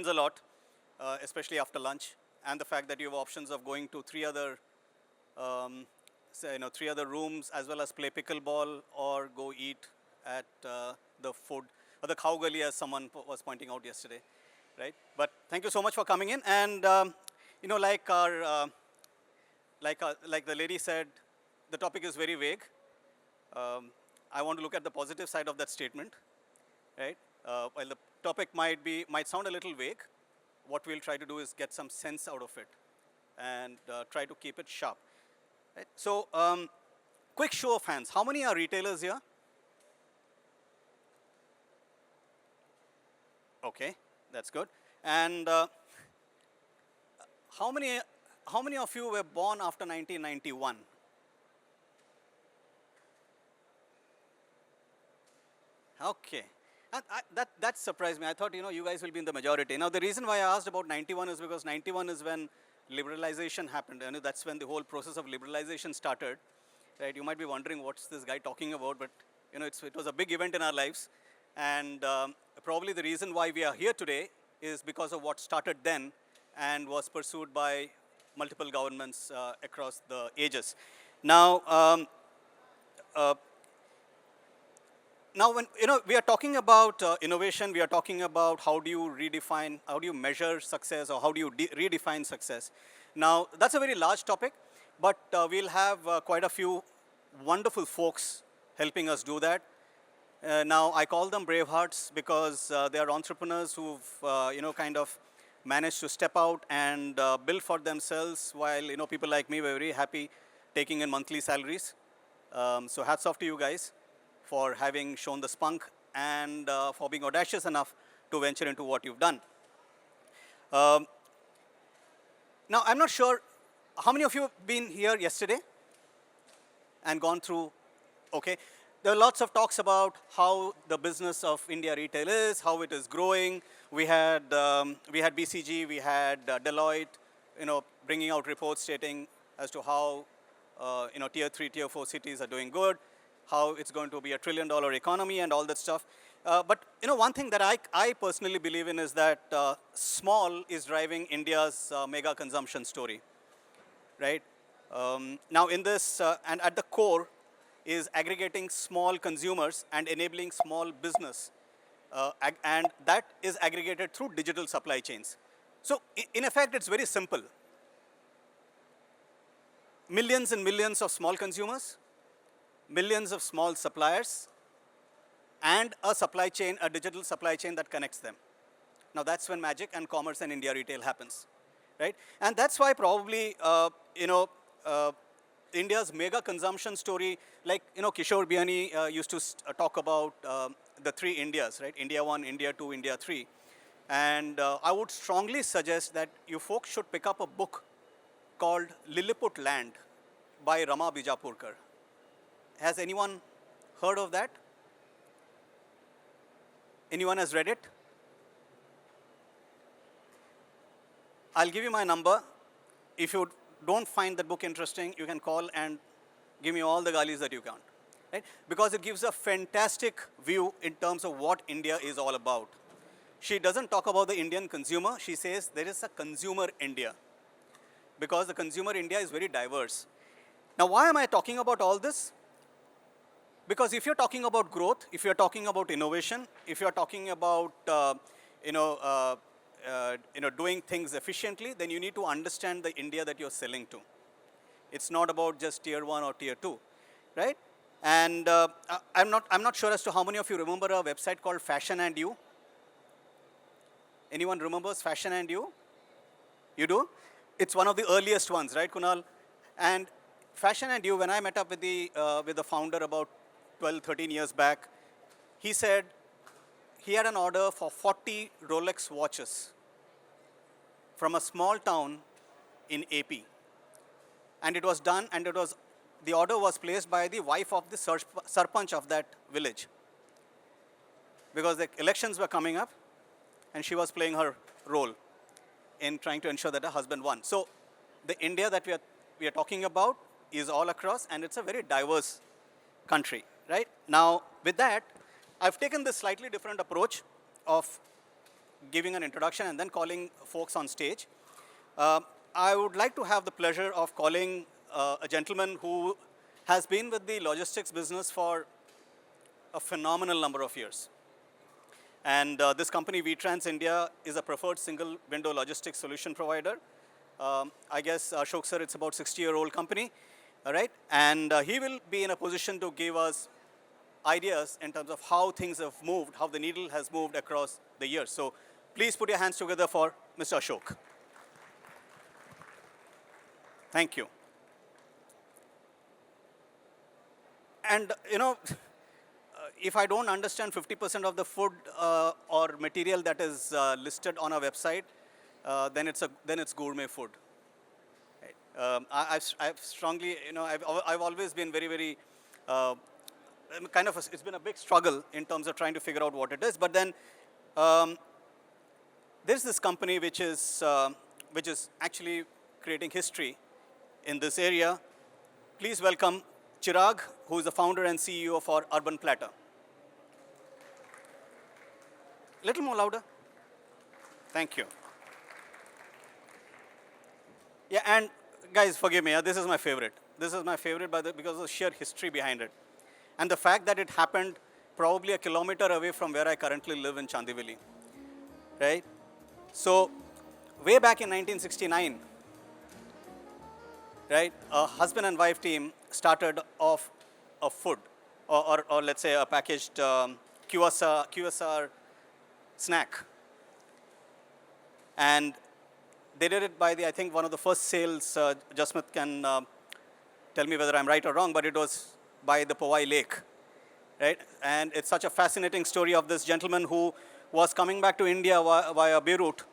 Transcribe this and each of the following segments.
a lot, especially after lunch, and the fact that you have options of going to three other rooms as well as play pickleball or go eat at the food or the cow gully, as someone was pointing out yesterday, right? But thank you so much for coming in. And like the lady said, the topic is very vague. I want to look at the positive side of that statement, right? While the topic might sound a little vague, what we'll try to do is get some sense out of it and try to keep it sharp. Right? So, quick show of hands. How many are retailers here? Okay, that's good. And how many of you were born after 1991? Okay. That surprised me. I thought, you guys will be in the majority. Now, the reason why I asked about 91 is because 91 is when liberalization happened. That's when the whole process of liberalization started. Right? You might be wondering, what's this guy talking about? But it was a big event in our lives. And probably the reason why we are here today is because of what started then and was pursued by multiple governments across the ages. Now, now, when we are talking about innovation, we are talking about how do you redefine, how do you measure success, or how do you redefine success. Now, that's a very large topic, but we'll have quite a few wonderful folks helping us do that. Now, I call them bravehearts because they are entrepreneurs who've kind of managed to step out and build for themselves, while people like me were very happy taking in monthly salaries. So hats off to you guys for having shown the spunk and for being audacious enough to venture into what you've done. Now, I'm not sure, how many of you have been here yesterday and gone through, okay. There are lots of talks about how the business of India retail is, how it is growing. We had BCG, we had Deloitte, bringing out reports stating as to how, tier 3, tier 4 cities are doing good, how it's going to be a $1 trillion economy and all that stuff. But one thing that I personally believe in is that small is driving India's mega consumption story, right? Now in this, and at the core is aggregating small consumers and enabling small business. And that is aggregated through digital supply chains. So in effect, it's very simple. Millions and millions of small consumers, millions of small suppliers, and a supply chain, a digital supply chain that connects them. Now that's when magic and commerce and India retail happens, right? And that's why probably, India's mega consumption story, like, Kishore Biani used to talk about the 3 Indias, right? India 1, India 2, India 3. And I would strongly suggest that you folks should pick up a book called Lilliput Land by Rama Bijapurkar. Has anyone heard of that? Anyone has read it? I'll give you my number. If you don't find that book interesting, you can call and give me all the galis that you can, right? Because it gives a fantastic view in terms of what India is all about. She doesn't talk about the Indian consumer. She says there is a consumer India, because the consumer India is very diverse. Now, why am I talking about all this? Because if you're talking about growth, if you're talking about innovation, if you're talking about doing things efficiently, then you need to understand the India that you're selling to. It's not about just tier 1 or tier 2, right? And I'm not sure as to how many of you remember a website called Fashion and You. Anyone remembers Fashion and You? You do? It's one of the earliest ones, right, Kunal? And Fashion and You, when I met up with the founder about 12, 13 years back, he said he had an order for 40 Rolex watches from a small town in AP. And it was done, and the order was placed by the wife of the sarpanch of that village. Because the elections were coming up, and she was playing her role in trying to ensure that her husband won. So the India that we are talking about is all across, and it's a very diverse country, right? Now, with that, I've taken this slightly different approach of giving an introduction and then calling folks on stage. Uh, I would like to have the pleasure of calling a gentleman who has been with the logistics business for a phenomenal number of years. And this company, VTrans India, is a preferred single-window logistics solution provider. I guess, Ashok sir, it's about 60-year-old company, all right? And he will be in a position to give us ideas in terms of how things have moved, how the needle has moved across the years. So please put your hands together for Mr. Ashok. Thank you. And, if I don't understand 50% of the food or material that is listed on a website, then it's gourmet food. Right? I've strongly, I've always been very, very it's been a big struggle in terms of trying to figure out what it is. But then there's this company which is actually creating history in this area. Please welcome Chirag, who is the founder and CEO for Urban Platter. Little more louder. Thank you. Yeah, and guys, forgive me, this is my favorite. This is my favorite because of the sheer history behind it. And the fact that it happened probably a kilometer away from where I currently live in Chandivali, right? So way back in 1969, right, a husband and wife team started off a food, or let's say a packaged QSR snack. And they did it by I think one of the first sales, Jasmith can tell me whether I'm right or wrong, but it was by the Powai Lake, right? And it's such a fascinating story of this gentleman who was coming back to India via Beirut,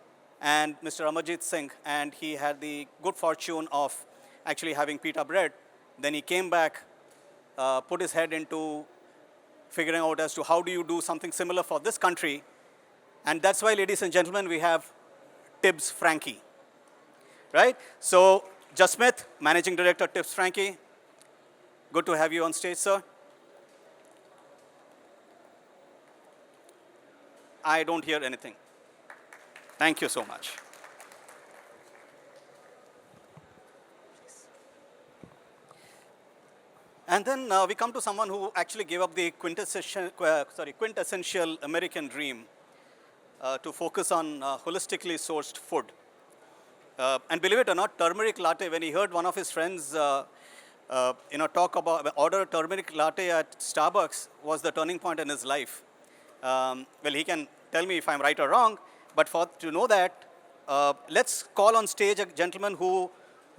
and Mr. Amarjit Singh, and he had the good fortune of actually having pita bread. Then he came back, put his head into figuring out as to how do you do something similar for this country. And that's why, ladies and gentlemen, we have Tibbs Frankie, right? So, Jasmith, Managing Director, Tibbs Frankie. Good to have you on stage, sir. I don't hear anything. Thank you so much. And then we come to someone who actually gave up the quintessential American dream to focus on holistically sourced food. And believe it or not, turmeric latte, when he heard one of his friends talk about order a turmeric latte at Starbucks, was the turning point in his life. Well, he can tell me if I'm right or wrong, but to know that, let's call on stage a gentleman who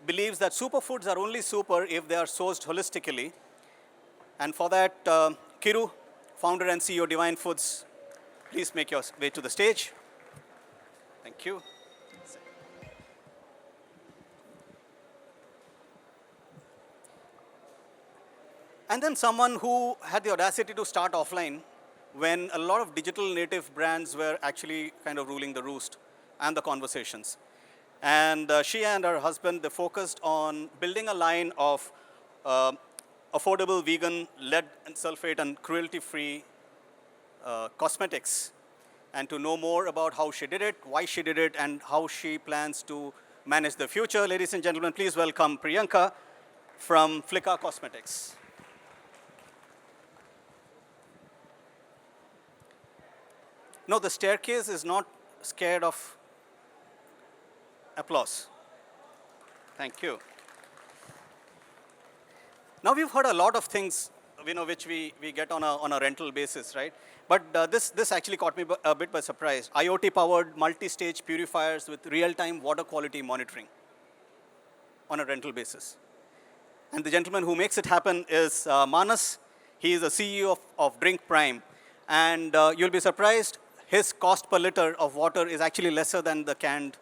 believes that superfoods are only super if they are sourced holistically. And for that, Kiru, founder and CEO, Divine Foods, please make your way to the stage. Thank you. And then someone who had the audacity to start offline when a lot of digital native brands were actually kind of ruling the roost and the conversations. And she and her husband, they focused on building a line of affordable vegan, lead and sulfate and cruelty-free cosmetics. And to know more about how she did it, why she did it, and how she plans to manage the future, ladies and gentlemen, please welcome Priyanka from Flicka Cosmetics. No, the staircase is not scared of applause. Thank you. Now we've heard a lot of things, which we get on a rental basis, right? But this actually caught me a bit by surprise. IoT-powered multi-stage purifiers with real-time water quality monitoring on a rental basis. And the gentleman who makes it happen is Manas. He is the CEO of Drink Prime. And you'll be surprised, his cost per liter of water is actually lesser than the canned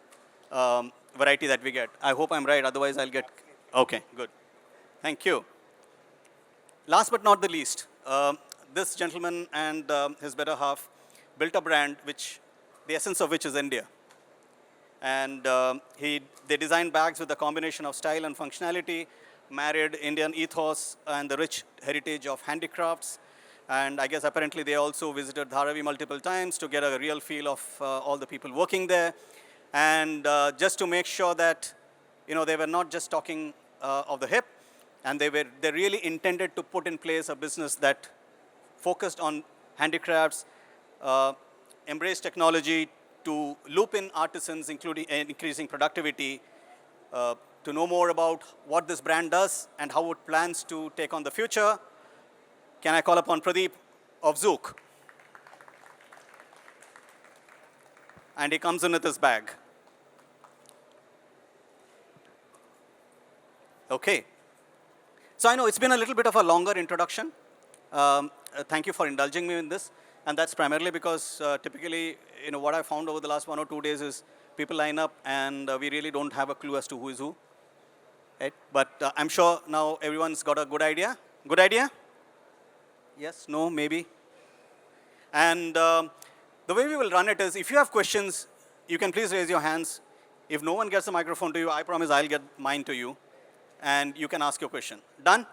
variety that we get. I hope I'm right, otherwise I'll get... Okay, good. Thank you. Last but not the least, this gentleman and his better half built a brand the essence of which is India. And they designed bags with a combination of style and functionality, married Indian ethos and the rich heritage of handicrafts. And I guess apparently they also visited Dharavi multiple times to get a real feel of all the people working there. And just to make sure that, they were not just talking of the hip, and they really intended to put in place a business that focused on handicrafts, embrace technology to loop in artisans, including increasing productivity, to know more about what this brand does and how it plans to take on the future. Can I call upon Pradeep of Zook? And he comes in with his bag. Okay. So I know it's been a little bit of a longer introduction. Thank you for indulging me in this. And that's primarily because typically, what I found over the last 1 or 2 days is people line up and we really don't have a clue as to who is who. Right? But I'm sure now everyone's got a good idea. Good idea? Yes, no, maybe. And the way we will run it is, if you have questions, you can please raise your hands. If no one gets the microphone to you, I promise I'll get mine to you. And you can ask your question. Done?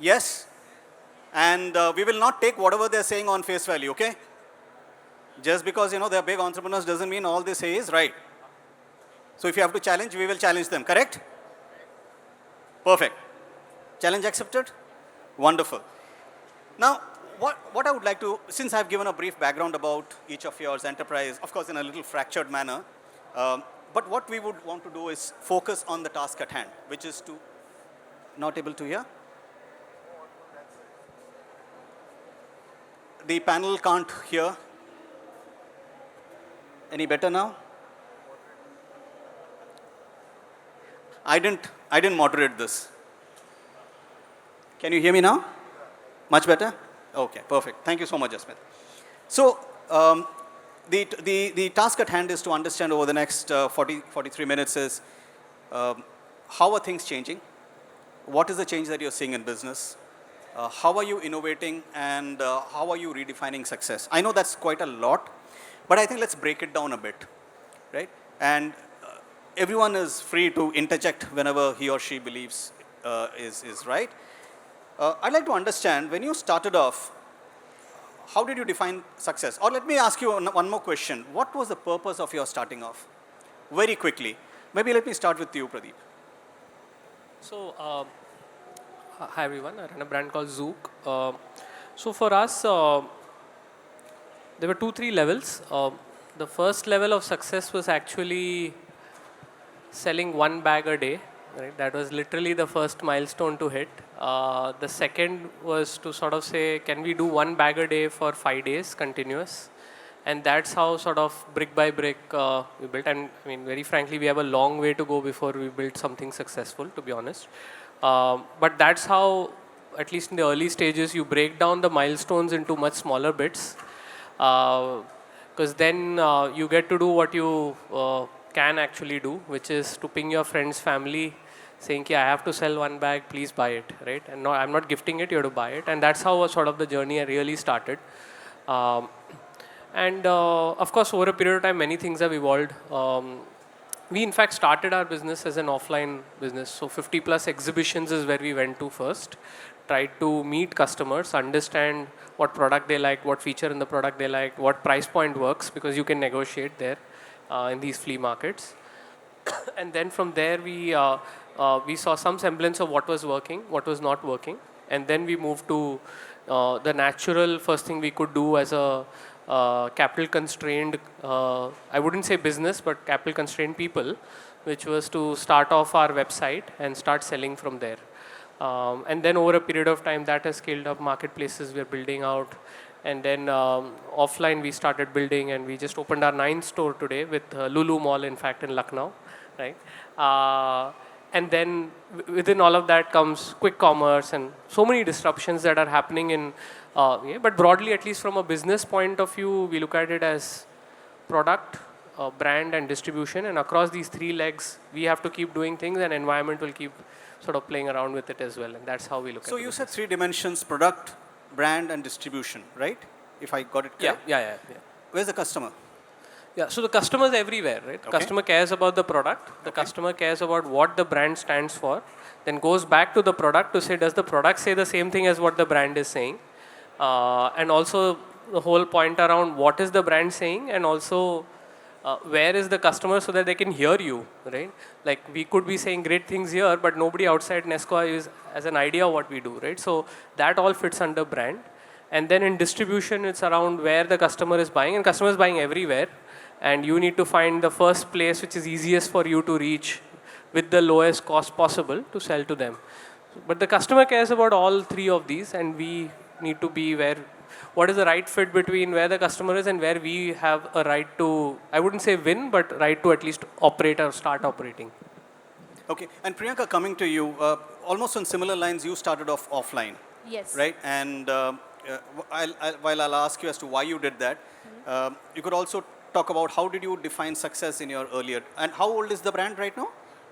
Yes? And we will not take whatever they're saying on face value, okay? Just because, they're big entrepreneurs doesn't mean all they say is right. So if you have to challenge, we will challenge them, correct? Perfect. Challenge accepted? Wonderful. Now, what I would like to, since I've given a brief background about each of yours enterprise, of course in a little fractured manner, but what we would want to do is focus on the task at hand, which is to, not able to hear? The panel can't hear. Any better now? I didn't moderate this. Can you hear me now? Much better? Okay, perfect. Thank you so much, Jasmine. So, the task at hand is to understand over the next 43 minutes is how are things changing? What is the change that you're seeing in business? How are you innovating, and how are you redefining success? I know that's quite a lot, but I think let's break it down a bit, right? And everyone is free to interject whenever he or she believes is right. I'd like to understand, when you started off, how did you define success? Or let me ask you one more question. What was the purpose of your starting off? Very quickly. Maybe let me start with you, Pradeep. So, hi everyone. I run a brand called Zook. So for us, there were 2-3 levels. The first level of success was actually selling 1 bag a day. Right? That was literally the first milestone to hit. The second was to sort of say, can we do 1 bag a day for 5 days continuous? And that's how sort of brick by brick we built. And I mean, very frankly, we have a long way to go before we build something successful, to be honest. But that's how, at least in the early stages, you break down the milestones into much smaller bits. Because then you get to do what you can actually do, which is to ping your friends, family, saying, I have to sell 1 bag, please buy it, right? And no, I'm not gifting it, you have to buy it. And that's how sort of the journey really started. And of course, over a period of time, many things have evolved. We in fact started our business as an offline business. So 50 plus exhibitions is where we went to first. Tried to meet customers, understand what product they like, what feature in the product they like, what price point works, because you can negotiate there in these flea markets. And then from there, we saw some semblance of what was working, what was not working. And then we moved to the natural first thing we could do as a capital constrained, I wouldn't say business, but capital constrained people, which was to start off our website and start selling from there. And then over a period of time, that has scaled up. Marketplaces we're building out. And then offline we started building, and we just opened our 9th store today with Lulu Mall, in fact, in Lucknow, right? And then within all of that comes quick commerce and so many disruptions that are happening in, but broadly, at least from a business point of view, we look at it as product, brand and distribution. And across these 3 legs, we have to keep doing things, and environment will keep sort of playing around with it as well. And that's how we look at it. So you said 3 dimensions: product, brand and distribution, right? If I got it clear? Yeah. Where's the customer? Yeah, so the customer is everywhere, right? Okay. Customer cares about the product. The customer cares about what the brand stands for. Then goes back to the product to say, does the product say the same thing as what the brand is saying? And also the whole point around what is the brand saying, and also where is the customer so that they can hear you, right? Like we could be saying great things here, but nobody outside Nesco is as an idea what we do, right? So that all fits under brand. And then in distribution, it's around where the customer is buying, and customer is buying everywhere. And you need to find the first place which is easiest for you to reach with the lowest cost possible to sell to them. But the customer cares about all three of these, and we need to be where, what is the right fit between where the customer is and where we have a right to, I wouldn't say win, but right to at least operate or start operating. Okay, and Priyanka, coming to you, almost on similar lines, you started off offline. Yes. Right? And while I'll ask you as to why you did that, you could also talk about how did you define success in your earlier, and how old is the brand right now?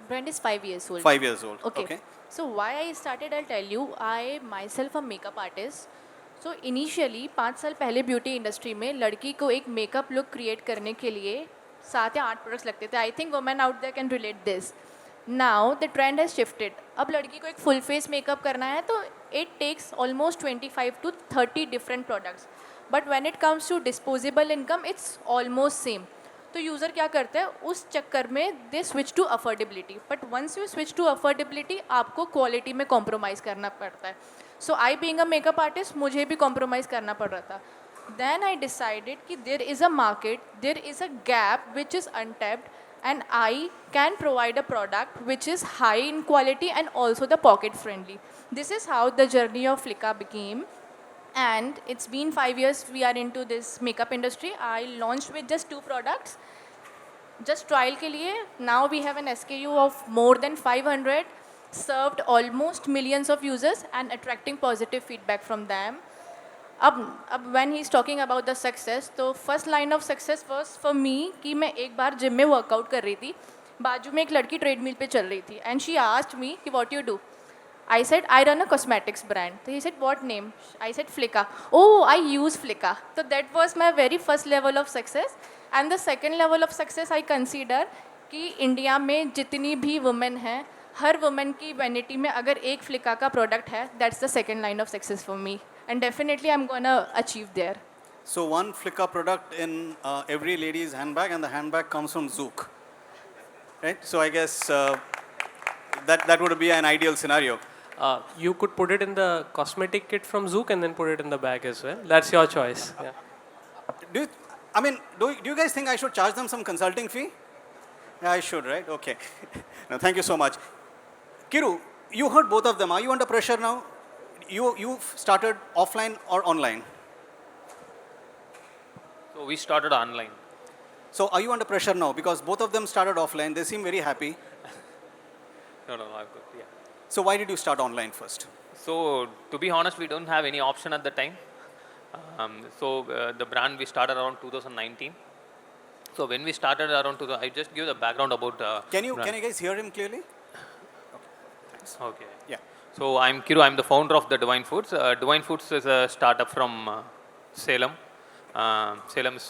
Brand is 5 years old. 5 years old. Okay. So why I started, I'll tell you. I myself a makeup artist. So initially 5 साल पहले beauty industry में लड़की को एक makeup look create करने के लिए 7 या 8 प्रोडक्ट्स लगते थे. I think women out there can relate this. Now the trend has shifted. अब लड़की को एक फुल फेस मेकअप करना है तो it takes almost 25 to 30 different products. But when it comes to disposable income it's almost same. तो user क्या करते हैं उस चक्कर में they switch to affordability. But once you switch to affordability आपको क्वालिटी में कॉम्प्रोमाइज़ करना पड़ता है. So I being a makeup artist मुझे भी कॉम्प्रोमाइज़ करना पड़ रहा था. देन आई डिसाइडेड कि there is a market, there is a gap which is untapped, and I can provide a product which is high in quality and also the pocket friendly. This is how the journey of Flicka became, and it's been 5 years we are into this makeup industry. I launched with just 2 products, just trial ke liye. Now we have an SKU of more than 500, served almost millions of users and attracting positive feedback from them. अब when he is talking about the success, तो first line of success was for me कि मैं एक बार gym में workout कर रही थी. बाजू में एक लड़की ट्रेडमिल पे चल रही थी एंड शी आस्क्ड मी कि what you do. I said, I run a cosmetics brand. So he said, what name? I said, Flicka. Oh, I use Flicka. So that was my very first level of success. And the second level of success I consider कि India में जितनी भी women हैं, हर women की vanity में अगर एक फ्लिका का प्रोडक्ट है, that's the second line of success for me. And definitely I'm gonna achieve there. So one Flicka product in every lady's handbag, and the handbag comes from Zook. Right? So I guess that would be an ideal scenario. You could put it in the cosmetic kit from Zook and then put it in the bag as well. That's your choice. Yeah. Do you guys think I should charge them some consulting fee? Yeah, I should, right? Okay. No, thank you so much. Kiru, you heard both of them. Are you under pressure now? You started offline or online? So we started online. So are you under pressure now? Because both of them started offline. They seem very happy. No, I'm good. Yeah. So why did you start online first? So to be honest, we don't have any option at the time. The brand we started around 2019. So when we started around, I just give the background about. Can you guys hear him clearly? Okay. Yeah. So I'm Kiru. I'm the founder of the Divine Foods. Divine Foods is a startup from Salem. Salem is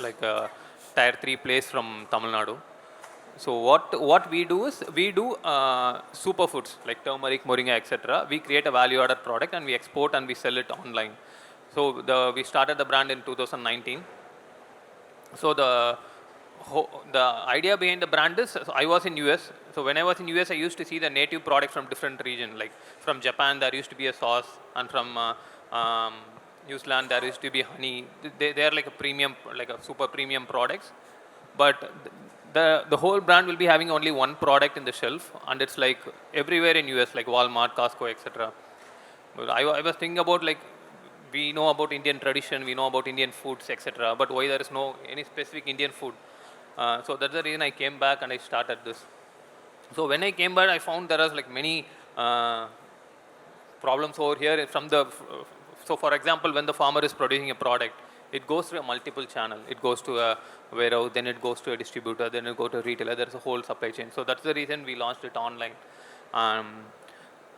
like a tier 3 place from Tamil Nadu. So what we do is we do superfoods like turmeric, moringa, etc. We create a value-added product and we export and we sell it online. So we started the brand in 2019. So the idea behind the brand is, so I was in US. So when I was in US, I used to see the native products from different regions. Like from Japan, there used to be a sauce, and from New Zealand, there used to be honey. They are like a premium, like a super premium products. But the whole brand will be having only one product in the shelf, and it's like everywhere in US, like Walmart, Costco, etc. But I was thinking about, like, we know about Indian tradition, we know about Indian foods, etc. But why there is no any specific Indian food? So that's the reason I came back and I started this. So when I came back, I found there was like many problems over here. So for example, when the farmer is producing a product, it goes through a multiple channel. It goes to a warehouse, then it goes to a distributor, then it goes to a retailer. There's a whole supply chain. So that's the reason we launched it online.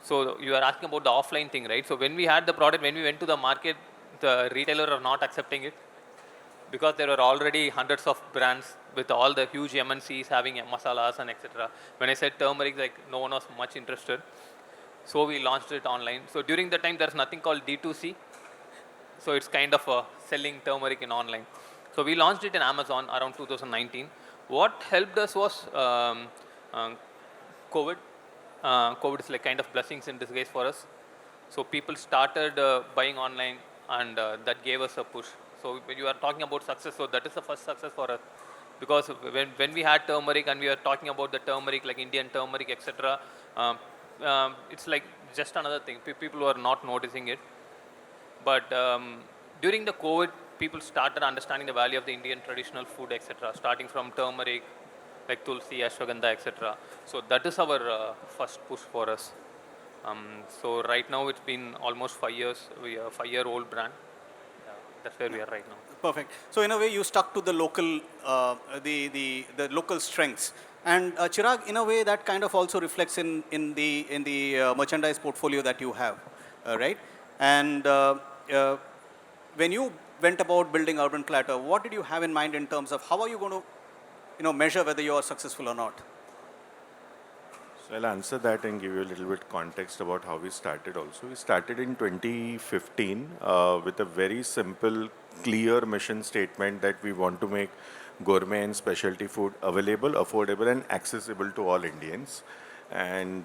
So you are asking about the offline thing, right? So when we had the product, when we went to the market, the retailer are not accepting it. because there were already hundreds of brands with all the huge MNCs having masalas and etc. When I said turmeric, like no one was much interested. So we launched it online. So during the time, there's nothing called D2C. So it's kind of selling turmeric in online. So we launched it in Amazon around 2019. What helped us was COVID. COVID is like kind of blessings in disguise for us. So people started buying online, and that gave us a push. So when you are talking about success, so that is the first success for us. Because when we had turmeric and we were talking about the turmeric, like Indian turmeric, etc., it's like just another thing. People were not noticing it. But during the COVID, people started understanding the value of the Indian traditional food, etc., starting from turmeric, like tulsi, ashwagandha, etc. So that is our first push for us. So right now it's been almost 5 years. We are a 5-year-old brand. That's where we are right now. Perfect. So in a way, you stuck to the local, the local strengths. And Chirag, in a way, that kind of also reflects in the merchandise portfolio that you have, right? And when you went about building Urban Platter, what did you have in mind in terms of how are you going to, measure whether you are successful or not? So I'll answer that and give you a little bit context about how we started also. We started in 2015 with a very simple, clear mission statement that we want to make gourmet and specialty food available, affordable and accessible to all Indians. And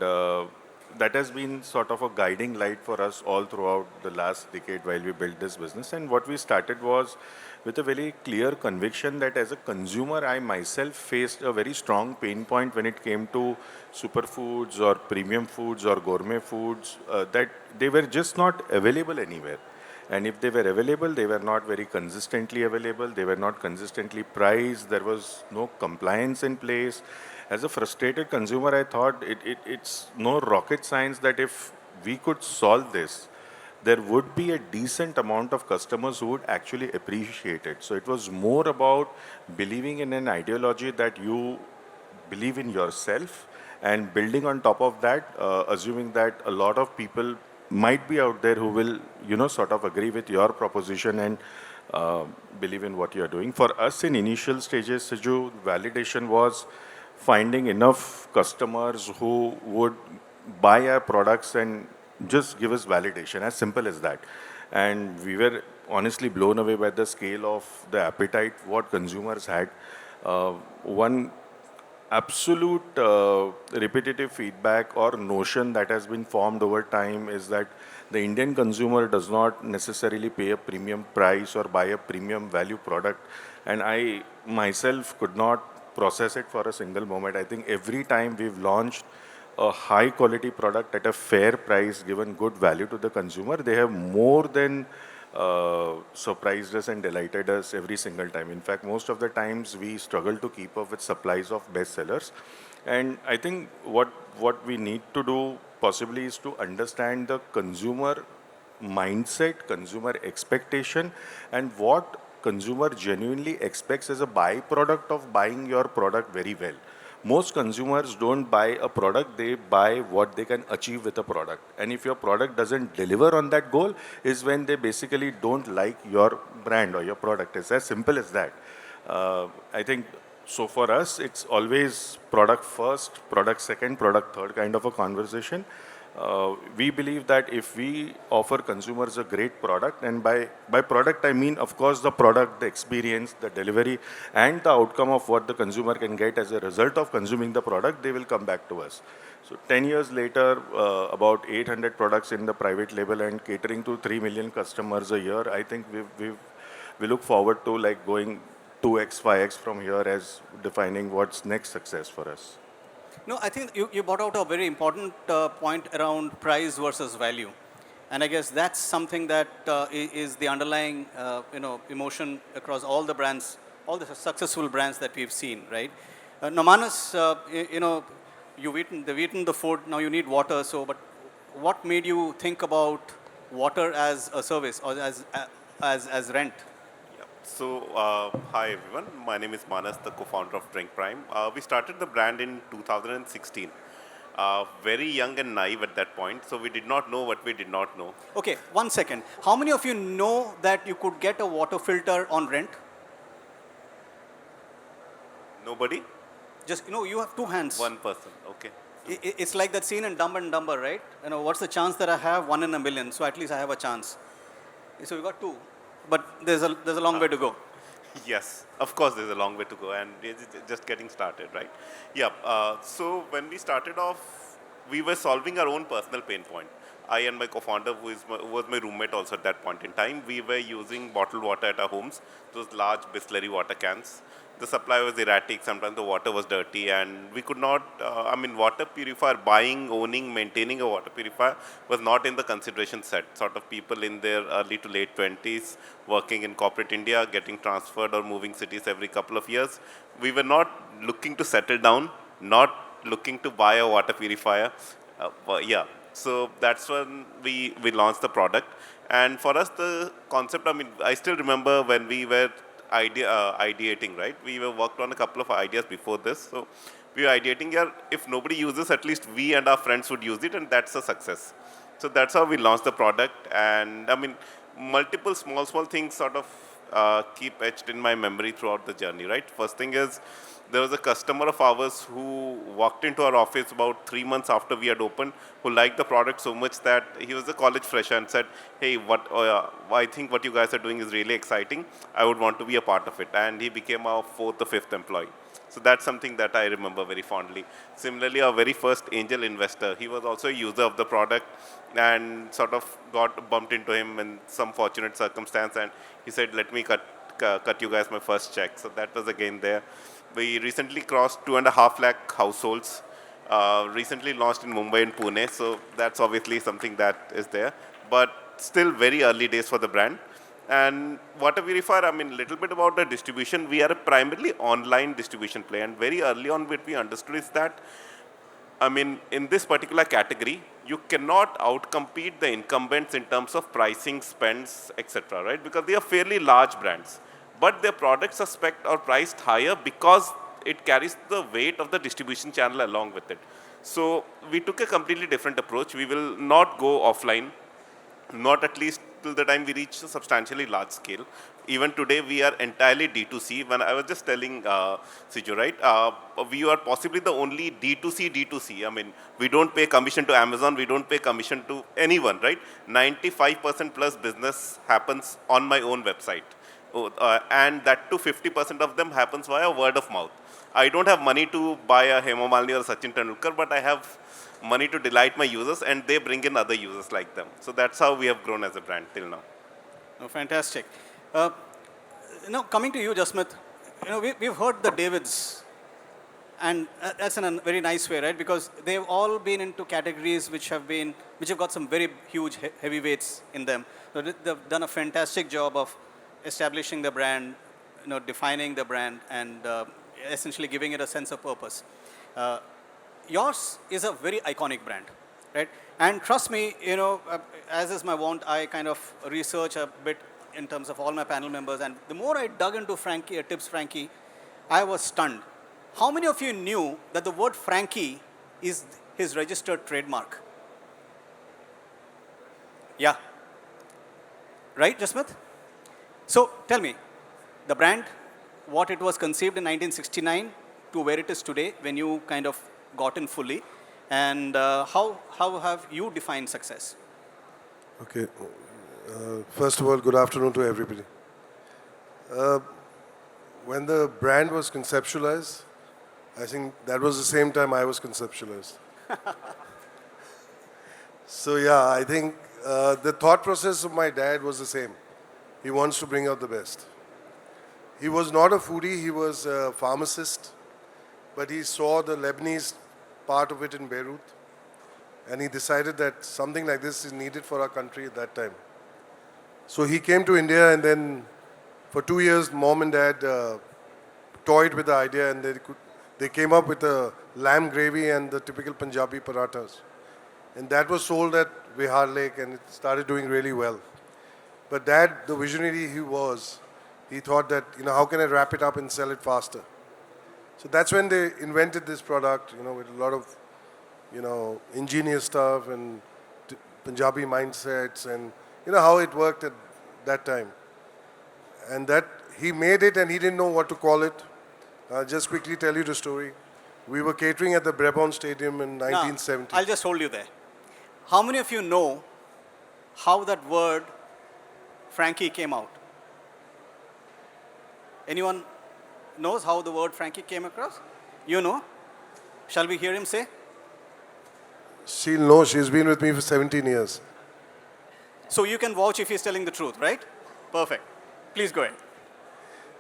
that has been sort of a guiding light for us all throughout the last decade while we built this business. And what we started was with a very clear conviction that as a consumer, I myself faced a very strong pain point when it came to superfoods or premium foods or gourmet foods, that they were just not available anywhere. And if they were available, they were not very consistently available. They were not consistently priced. There was no compliance in place. As a frustrated consumer, I thought it's no rocket science that if we could solve this, there would be a decent amount of customers who would actually appreciate it. So it was more about believing in an ideology that you believe in yourself and building on top of that, assuming that a lot of people might be out there who will, sort of agree with your proposition and believe in what you're doing. For us in initial stages, Siju, validation was finding enough customers who would buy our products and just give us validation, as simple as that. And we were honestly blown away by the scale of the appetite what consumers had. One absolute repetitive feedback or notion that has been formed over time is that the Indian consumer does not necessarily pay a premium price or buy a premium value product. And I myself could not process it for a single moment. I think every time we've launched a high quality product at a fair price, given good value to the consumer, they have more than surprised us and delighted us every single time. In fact, most of the times we struggle to keep up with supplies of bestsellers. And I think what we need to do possibly is to understand the consumer mindset, consumer expectation, and what consumer genuinely expects as a byproduct of buying your product very well. Most consumers don't buy a product, they buy what they can achieve with a product. And if your product doesn't deliver on that goal, is when they basically don't like your brand or your product. It's as simple as that. I think, so for us, it's always product first, product second, product third kind of a conversation. We believe that if we offer consumers a great product, and by product I mean, of course, the product, the experience, the delivery, and the outcome of what the consumer can get as a result of consuming the product, they will come back to us. So 10 years later, about 800 products in the private label and catering to 3 million customers a year, I think we look forward to like going 2x, 5x from here as defining what's next success for us. No, I think you brought out a very important point around price versus value. And I guess that's something that is the underlying emotion across all the brands, all the successful brands that we've seen, right? Now, Manas, they've eaten the food, now you need water. So, but what made you think about water as a service or as rent? So, hi everyone. My name is Manas, the co-founder of Drink Prime. We started the brand in 2016. Very young and naive at that point, so we did not know what we did not know. Okay, 1 second. How many of you know that you could get a water filter on rent? Nobody? Just, you have two hands. One person. Okay. It's like that scene in Dumb and Dumber, right? What's the chance that I have? 1 in a million. So at least I have a chance. So we got two. But there's a long way to go. Yes, of course, there's a long way to go, and it's just getting started, right? Yeah. So when we started off, we were solving our own personal pain point. I and my co-founder, who was my roommate also at that point in time, we were using bottled water at our homes, those large Bisleri water cans. The supply was erratic, sometimes the water was dirty, and we could not, water purifier, buying, owning, maintaining a water purifier was not in the consideration set. Sort of people in their early to late 20s, working in corporate India, getting transferred or moving cities every couple of years. We were not looking to settle down, not looking to buy a water purifier. So that's when we launched the product. And for us, the concept, I still remember when we were ideating, right? We were worked on a couple of ideas before this. So we were ideating, if nobody uses, at least we and our friends would use it, and that's a success. So that's how we launched the product. And multiple small things sort of keep etched in my memory throughout the journey, right? First thing is, there was a customer of ours who walked into our office about 3 months after we had opened, who liked the product so much that he was a college fresher and said, hey, I think what you guys are doing is really exciting. I would want to be a part of it. And he became our 4th or 5th employee. So that's something that I remember very fondly. Similarly, our very first angel investor, he was also a user of the product and sort of got bumped into him in some fortunate circumstance. And he said, let me cut you guys my first check. So that was again there. We recently crossed 2.5 lakh households, recently launched in Mumbai and Pune, so that's obviously something that is there. But still very early days for the brand. And Water Purifier, a little bit about the distribution. We are a primarily online distribution play, and very early on what we understood is that, in this particular category, you cannot outcompete the incumbents in terms of pricing, spends, etc., right? Because they are fairly large brands. But their products are spec'd or priced higher because it carries the weight of the distribution channel along with it. So we took a completely different approach. We will not go offline, not at least till the time we reach a substantially large scale. Even today, we are entirely D2C. When I was just telling Siju, right, we are possibly the only D2C. We don't pay commission to Amazon. We don't pay commission to anyone, right? 95% plus business happens on my own website. And that to 50% of them happens via word of mouth. I don't have money to buy a Hema Malini or Sachin Tendulkar, but I have money to delight my users, and they bring in other users like them. So that's how we have grown as a brand till now. Oh, fantastic. Coming to you, Jasmeet, we've heard the Davids, and that's in a very nice way, right? Because they've all been into categories which have got some very huge heavyweights in them. So they've done a fantastic job of establishing the brand, defining the brand, and essentially giving it a sense of purpose. Yours is a very iconic brand, right? And trust me, as is my wont, I kind of research a bit in terms of all my panel members, and the more I dug into Tips Frankie, I was stunned. How many of you knew that the word Frankie is his registered trademark? Yeah. Right, Jasmeet? So tell me, the brand, what it was conceived in 1969 to where it is today, when you kind of got in fully, and how have you defined success? Okay. First of all, good afternoon to everybody. When the brand was conceptualized, I think that was the same time I was conceptualized. So yeah, I think the thought process of my dad was the same. He wants to bring out the best. He was not a foodie, he was a pharmacist, but he saw the Lebanese part of it in Beirut, and he decided that something like this is needed for our country at that time. So he came to India, and then for 2 years, mom and dad toyed with the idea, and they came up with a lamb gravy and the typical Punjabi parathas. And that was sold at Vihar Lake, and it started doing really well. But Dad, the visionary he was, he thought that, how can I wrap it up and sell it faster? So that's when they invented this product, with a lot of, ingenious stuff and Punjabi mindsets and, how it worked at that time. And that he made it, and he didn't know what to call it. I'll just quickly tell you the story. We were catering at the Brabant Stadium in Now, 1970. I'll just hold you there. How many of you know how that word Frankie came out? Anyone knows how the word Frankie came across? You know? Shall we hear him say? She'll know, she's been with me for 17 years. So you can vouch if he's telling the truth, right? Perfect. Please go ahead.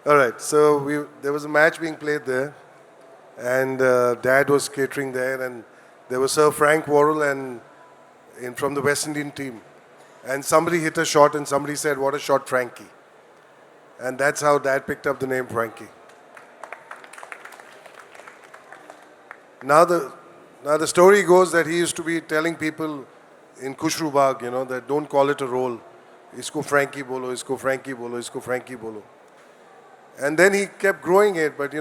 All right, so there was a match being played there, and Dad was catering there, and there was Sir Frank Worrell from the West Indian team. And somebody hit a shot, and somebody said, "What a shot, Frankie." And that's how Dad picked up the name Frankie. Now the story goes that he used to be telling people in Kushru Bagh, that don't call it a roll. Isko Frankie bolo, isko Frankie bolo, isko Frankie bolo. And then he kept growing it, but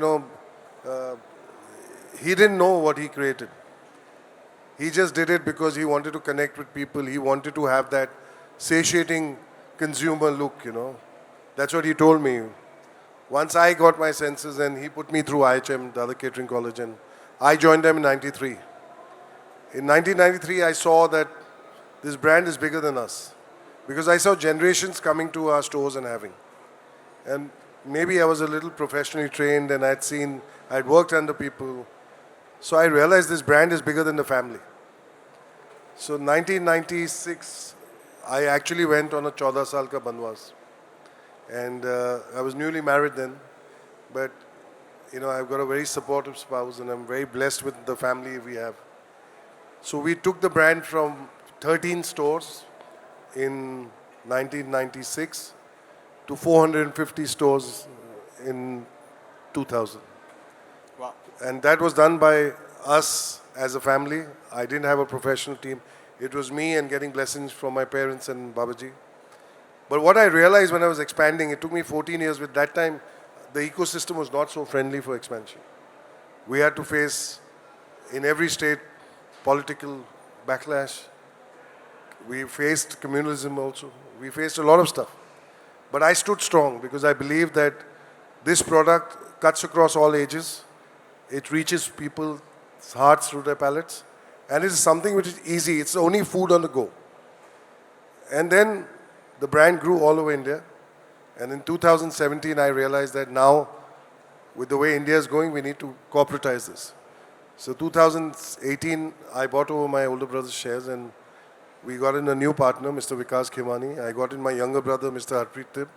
he didn't know what he created. He just did it because he wanted to connect with people. He wanted to have that satiating consumer look, That's what he told me. Once I got my senses, and he put me through IHM, the other catering college, and I joined them in 93. In 1993, I saw that this brand is bigger than us, because I saw generations coming to our stores and having. And maybe I was a little professionally trained, and I'd worked under people. So I realized this brand is bigger than the family. So 1996, I actually went on a 14 saal ka banwas. And I was newly married then. But, I've got a very supportive spouse, and I'm very blessed with the family we have. So we took the brand from 13 stores in 1996 to 450 stores in 2000. Wow. And that was done by us as a family. I didn't have a professional team. It was me and getting blessings from my parents and Babaji. But what I realized when I was expanding, it took me 14 years. With that time, the ecosystem was not so friendly for expansion. We had to face, in every state, political backlash. We faced communalism also. We faced a lot of stuff. But I stood strong because I believe that this product cuts across all ages. It reaches people's hearts through their palates. And it is something which is easy. It's the only food on the go. And then the brand grew all over India. And in 2017, I realized that now, with the way India is going, we need to corporatize this. So 2018, I bought over my older brother's shares, and we got in a new partner, Mr. Vikas Khemani. I got in my younger brother, Mr. Harpreet Tib.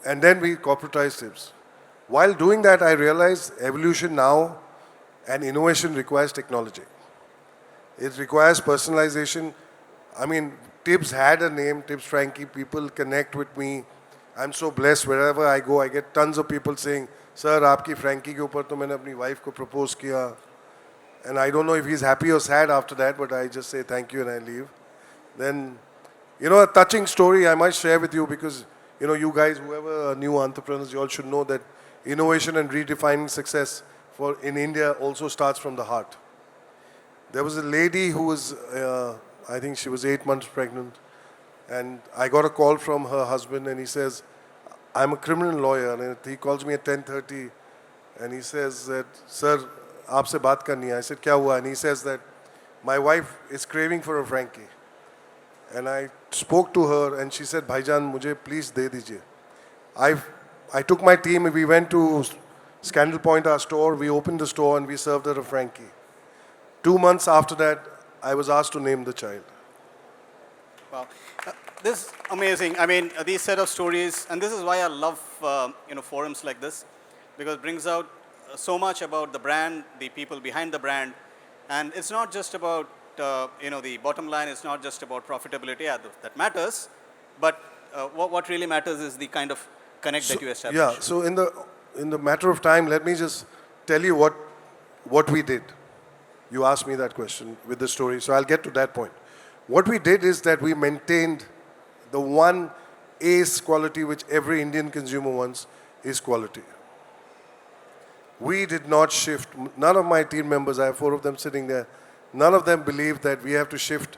And then we corporatized Tibbs. While doing that, I realized evolution now and innovation requires technology. It requires personalization. I mean, Tibbs had a name, Tibbs Frankie. People connect with me. I'm so blessed. Wherever I go, I get tons of people saying, "Sir, aapki Frankie ke upar to maine apni wife ko propose kiya." And I don't know if he's happy or sad after that, but I just say thank you and I leave. Then, a touching story I might share with you, because, you guys, whoever are new entrepreneurs, you all should know that innovation and redefining success in India also starts from the heart. There was a lady who was, I think she was 8 months pregnant, and I got a call from her husband, and he says, "I'm a criminal lawyer," and he calls me at 10:30, and he says that, "Sir, aapse baat karni hai." I said, "Kya hua?" And he says that my wife is craving for a Frankie. And I spoke to her, and she said, "Bhaijan, mujhe please de dijiye." I took my team, and we went to Scandal Point, our store. We opened the store, and we served her a Frankie. 2 months after that, I was asked to name the child. Wow. This is amazing. I mean, these set of stories, and this is why I love forums like this, because it brings out so much about the brand, the people behind the brand, and it's not just about the bottom line. It's not just about profitability. Yeah, that matters, but what really matters is the kind of connect that you establish. Yeah. So in the matter of time, let me just tell you what we did. You asked me that question with the story, so I'll get to that point. What we did is that we maintained the one ace quality which every Indian consumer wants is quality. We did not shift. None of my team members, I have 4 of them sitting there, none of them believe that we have to shift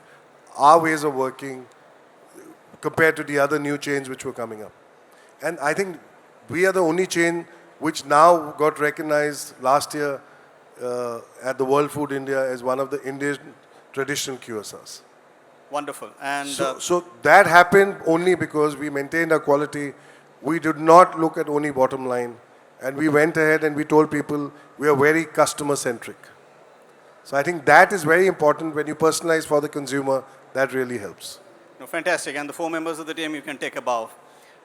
our ways of working compared to the other new chains which were coming up. And I think We are the only chain which now got recognized last year at the World Food India as one of the Indian traditional QSRs. Wonderful. And So that happened only because we maintained our quality. We did not look at only bottom line. And we went ahead and we told people we are very customer-centric. So I think that is very important when you personalize for the consumer. That really helps. no, fantastic. And the 4 members of the team you can take a bow.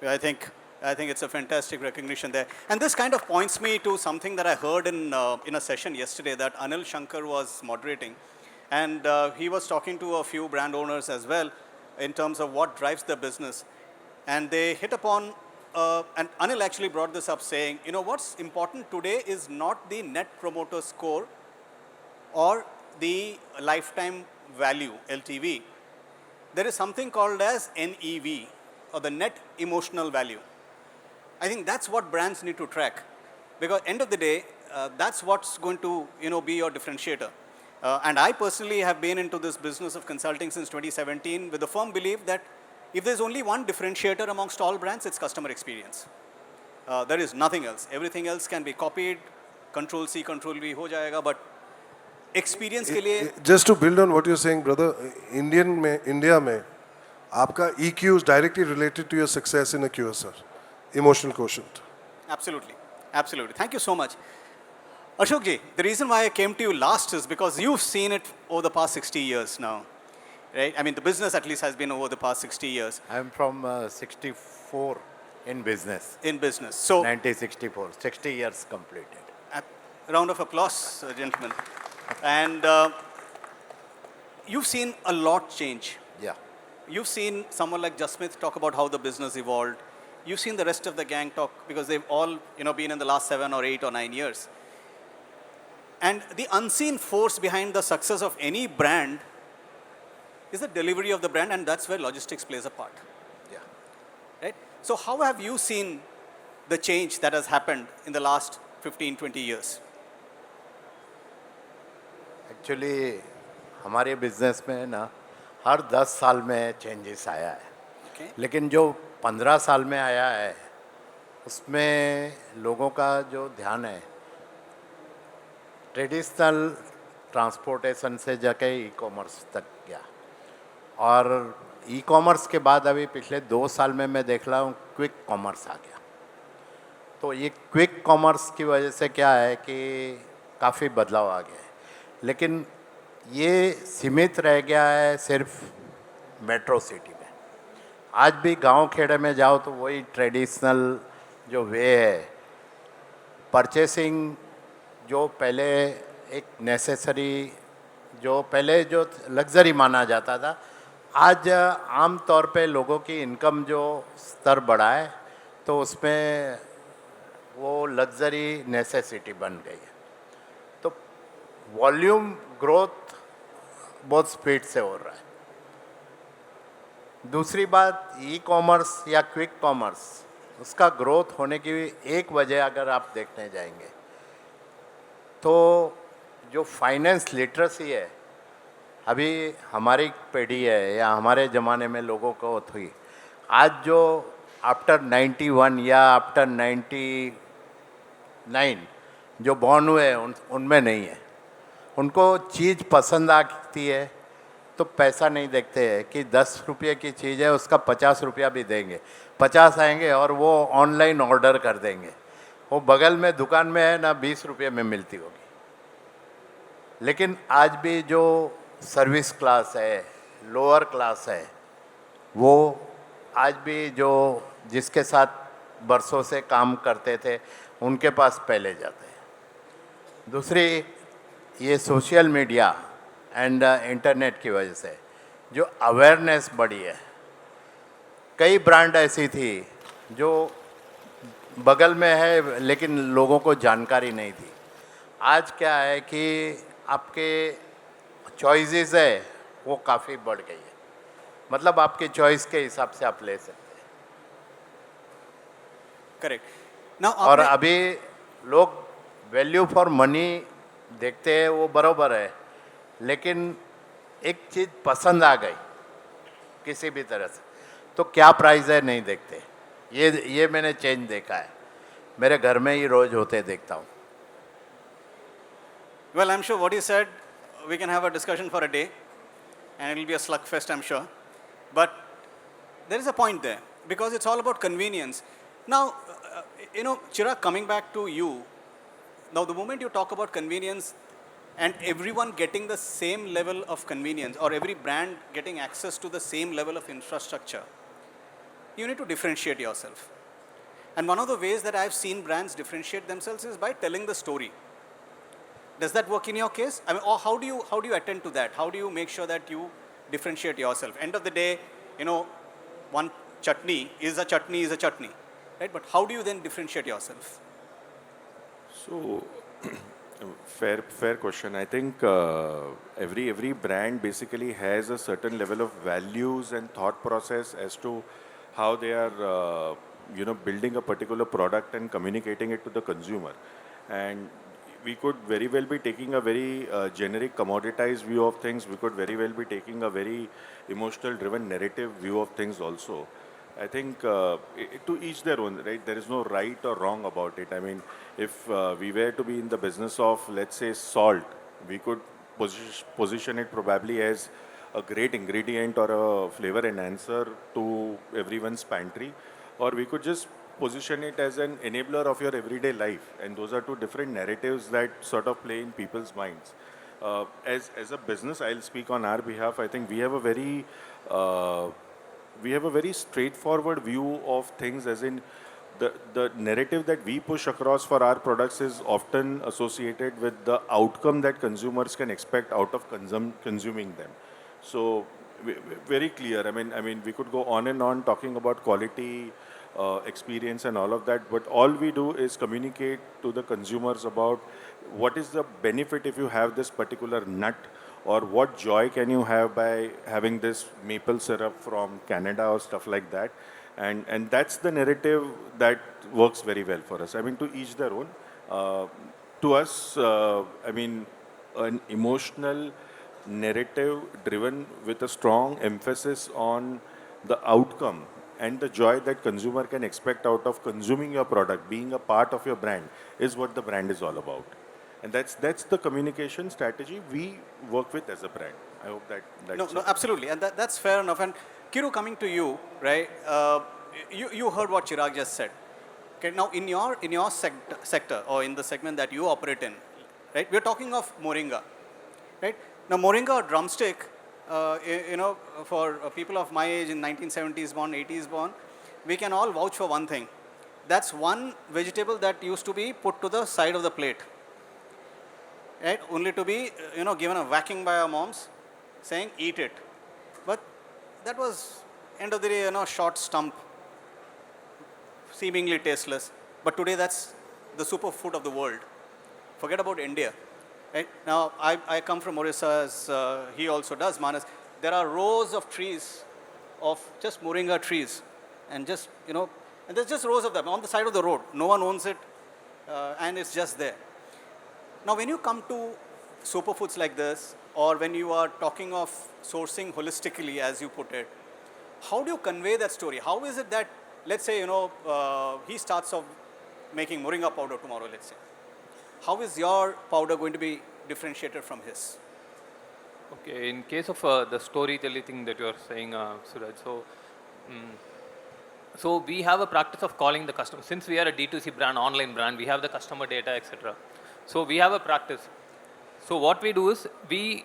I think it's a fantastic recognition there. And this kind of points me to something that I heard in a session yesterday that Anil Shankar was moderating. And he was talking to a few brand owners as well in terms of what drives the business. And they hit upon, and Anil actually brought this up saying, what's important today is not the net promoter score or the lifetime value, LTV. There is something called as NEV, or the net emotional value. I think that's what brands need to track, because end of the day, that's what's going to be your differentiator. And I personally have been into this business of consulting since 2017 with the firm belief that if there's only one differentiator amongst all brands, it's customer experience. There is nothing else. Everything else can be copied, Control C, Control V ho jayega, but experience के लिए Just to build on what you're saying, brother, India में आपका EQ is directly related to your success in a QSR, emotional quotient. Absolutely. Absolutely. Thank you so much. Ashok ji, the reason why I came to you last is because you've seen it over the past 60 years now, right? I mean, the business at least has been over the past 60 years. I'm from 64 in business. In business. So, 1964, 60 years completed. a round of applause, gentlemen. And you've seen a lot change. Yeah. You've seen someone like Jasmith talk about how the business evolved. You've seen the rest of the gang talk because they've all, been in the last 7 or 8 or 9 years. And the unseen force behind the success of any brand is the delivery of the brand, and that's where logistics plays a part. Yeah. Right? So how have you seen the change that has happened in the last 15, 20 years? Actually हमारे business में ना हर 10 साल में changes आया है. Okay. लेकिन जो 15 साल में आया है उसमें लोगों का जो ध्यान है ट्रेडिशनल ट्रांसपोर्टेशन से जाके ई कॉमर्स तक गया. और ई कॉमर्स के बाद अभी पिछले 2 साल में मैं देख रहा हूँ क्विक कॉमर्स आ गया. तो ये क्विक कॉमर्स की वजह से क्या है कि काफ़ी बदलाव आ गया है. लेकिन ये सीमित रह गया है सिर्फ मेट्रो सिटी में. आज भी गांव खेड़े में जाओ तो वही ट्रेडिशनल जो वे है परचेसिंग, जो पहले एक नेसेसरी, जो पहले जो लग्जरी माना जाता था, आज आम तौर पे लोगों की इनकम जो स्तर बढ़ा है तो उसमें वो लग्जरी नेसेसिटी बन गई है. तो वॉल्यूम ग्रोथ बहुत स्पीड से हो रहा है. दूसरी बात, ई कॉमर्स या क्विक कॉमर्स, उसका ग्रोथ होने की एक वजह अगर आप देखने जाएंगे तो जो फाइनेंस लिटरेसी है, अभी हमारी पीढ़ी है या हमारे ज़माने में लोगों को थी, आज जो आफ्टर 91 या आफ्टर 99 जो बॉर्न हुए उनमें नहीं है. उनको चीज़ पसंद आती है तो पैसा नहीं देखते हैं कि 10 रुपये की चीज़ है उसका 50 रुपया भी देंगे, 50 आएंगे और वो ऑनलाइन ऑर्डर कर देंगे. वो बगल में दुकान में है ना 20 रुपये में मिलती होगी. लेकिन आज भी जो सर्विस क्लास है, लोअर क्लास है, वो आज भी जो जिसके साथ बरसों से काम करते थे उनके पास पहले जाते हैं. दूसरी, ये सोशल मीडिया एंड इंटरनेट की वजह से जो अवेयरनेस बढ़ी है. कई ब्रांड ऐसी थी जो बगल में है लेकिन लोगों को जानकारी नहीं थी. आज क्या है कि आपके चॉइसेस है वो काफ़ी बढ़ गई है. मतलब आपके चॉइस के हिसाब से आप ले सकते हैं. करेक्ट. नाउ और अभी लोग वैल्यू फॉर मनी देखते हैं, वो बरोबर है, लेकिन एक चीज़ पसंद आ गई किसी भी तरह से तो क्या प्राइस है नहीं देखते. ये मैंने चेंज देखा है. मेरे घर में ही रोज़ होते देखता हूँ. Well, I'm sure what you said, we can have a discussion for a day, and it will be a slugfest, I'm sure. But there is a point there, because it's all about convenience. Now, Chirag, coming back to you, now the moment you talk about convenience and everyone getting the same level of convenience, or every brand getting access to the same level of infrastructure, you need to differentiate yourself. And one of the ways that I've seen brands differentiate themselves is by telling the story. Does that work in your case? I mean, or how do you attend to that? How do you make sure that you differentiate yourself? End of the day, one chutney is a chutney, right? But how do you then differentiate yourself? So, fair question. I think every brand basically has a certain level of values and thought process as to how they are, building a particular product and communicating it to the consumer. And we could very well be taking a very generic commoditized view of things. We could very well be taking a very emotional driven narrative view of things also. I think to each their own, right? There is no right or wrong about it. I mean, if we were to be in the business of, let's say, salt, we could position it probably as a great ingredient or a flavor enhancer to everyone's pantry, or we could just position it as an enabler of your everyday life. And those are two different narratives that sort of play in people's minds. As a business, I'll speak on our behalf. I think we have a very straightforward view of things, as in the narrative that we push across for our products is often associated with the outcome that consumers can expect out of consuming them. So very clear. I mean, we could go on and on talking about quality, experience and all of that, but all we do is communicate to the consumers about what is the benefit if you have this particular nut, or what joy can you have by having this maple syrup from Canada or stuff like that. And that's the narrative that works very well for us. I mean, to each their own. To us, an emotional narrative driven with a strong emphasis on the outcome and the joy that consumer can expect out of consuming your product, being a part of your brand, is what the brand is all about. And that's the communication strategy we work with as a brand. I hope that's No, absolutely, and that's fair enough. And Kiru, coming to you, right? You heard what Chirag just said. Okay, now in your sector or in the segment that you operate in, right? We're talking of moringa, right? Now moringa or drumstick, for people of my age, in 1970s born, 80s born, we can all vouch for one thing. That's one vegetable that used to be put to the side of the plate, right? Only to be, given a whacking by our moms, saying, eat it. But that was, end of the day, short stump, seemingly tasteless. But today that's the superfood of the world. Forget about India. Right? Now, I come from Orissa, as he also does, Manas. There are rows of trees, of just moringa trees, and just, and there's just rows of them on the side of the road. No one owns it, and it's just there. Now, when you come to superfoods like this, or when you are talking of sourcing holistically, as you put it, how do you convey that story? How is it that, let's say, he starts off making moringa powder tomorrow, let's say. How is your powder going to be differentiated from his? Okay, in case of the storytelling thing that you are saying, Suraj, so we have a practice of calling the customer. Since we are a D2C brand, online brand, we have the customer data, etc. So we have a practice. So what we do is we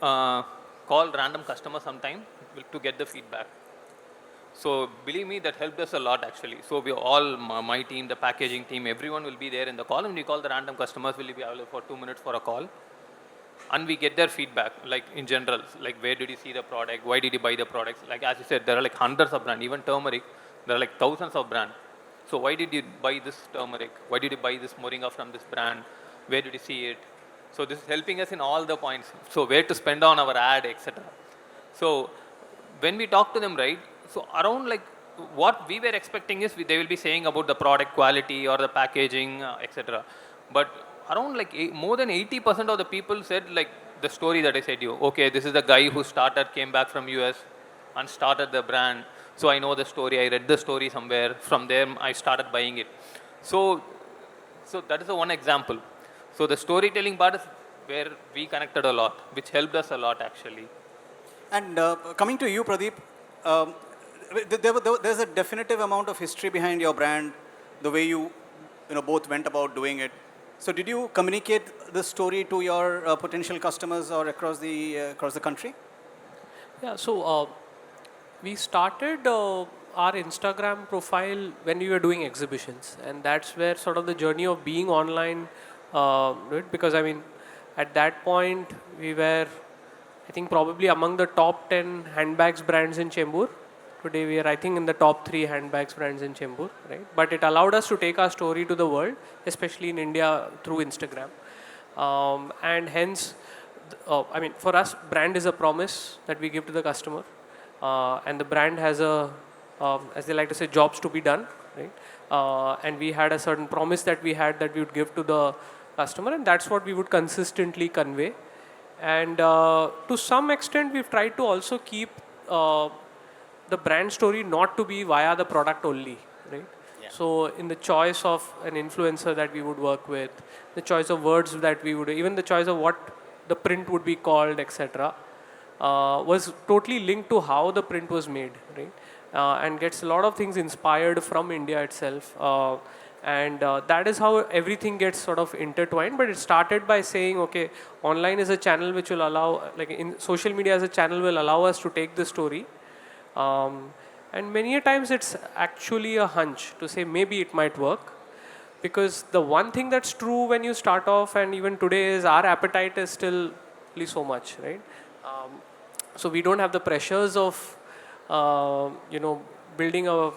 call random customers sometime to get the feedback. So believe me, that helped us a lot actually. So we all, my team, the packaging team, everyone will be there in the call, and we call the random customers, will be available for 2 minutes for a call. And we get their feedback, like in general, like where did you see the product, why did you buy the products? Like as you said, there are like hundreds of brands, even turmeric, there are like thousands of brands. So why did you buy this turmeric? Why did you buy this moringa from this brand? Where did you see it? So this is helping us in all the points. So where to spend on our ad, etc. So when we talk to them, right, so around like what we were expecting is they will be saying about the product quality or the packaging, etc. But around like more than 80% of the people said like the story that I said you. Okay, this is the guy who came back from US and started the brand. So I know the story. I read the story somewhere. From there, I started buying it. So, so that is the one example. So the storytelling part is where we connected a lot, which helped us a lot actually. And coming to you, Pradeep, there's a definitive amount of history behind your brand, the way you know, both went about doing it. So did you communicate this story to your potential customers or across the country? Yeah, so we started our Instagram profile when we were doing exhibitions, and that's where sort of the journey of being online, right? Because I mean, at that point we were, I think, probably among the top 10 handbags brands in Chembur. Today we are, I think, in the top 3 handbags brands in Chembur, right? But it allowed us to take our story to the world, especially in India through Instagram, and hence. I mean, for us, brand is a promise that we give to the customer, and the brand has a, as they like to say, jobs to be done, right? And we had a certain promise that we had that we would give to the customer, and that's what we would consistently convey. And to some extent, we've tried to also keep the brand story not to be via the product only, right? Yeah. So in the choice of an influencer that we would work with, the choice of words that we would, even the choice of what the print would be called, etc., was totally linked to how the print was made, right? And gets a lot of things inspired from India itself. And that is how everything gets sort of intertwined. But it started by saying, okay, online is a channel which will allow, like in social media as a channel will allow us to take the story. And many a times it's actually a hunch to say maybe it might work. Because the one thing that's true when you start off, and even today, is our appetite is still only so much, right? So we don't have the pressures of, building a